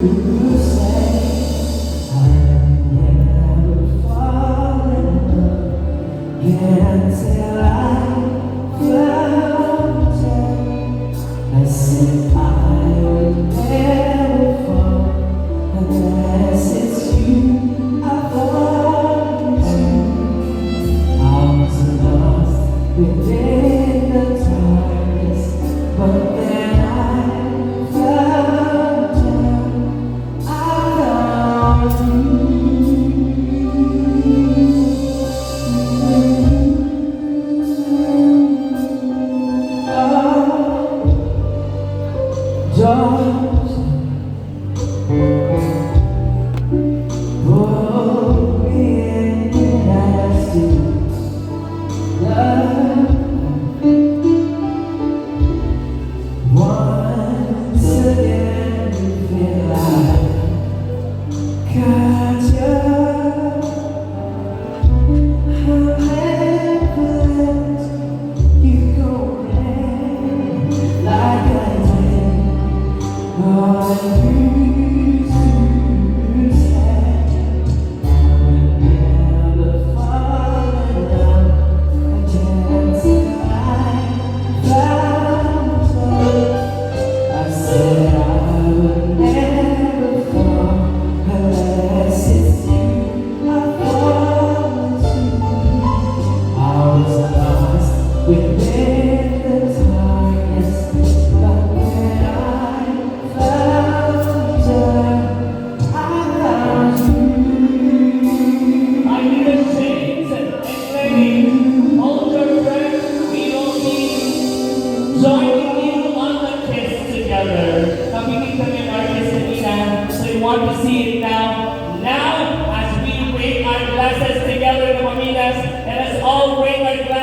You say I never fall in love again until I found you. I said I would never fall unless it's you I fall to. I was lost within the darkness, but then I found you. I found you. Just pull me in as to love once again. You feel like got you. I'm helpless. You go in like I did. I used to say I would never fall in love again till I found you. I said I would never fall unless it's you I fall to. I was lost within the darkness, but when I found you, I found you. I hear James and Lenny, all your friends, we all need joining you on the kiss together. Nakikinig kami ng artist kanina, so you want to see it now. Now, as we bring our glasses together, Pamaminas, let us all bring our glasses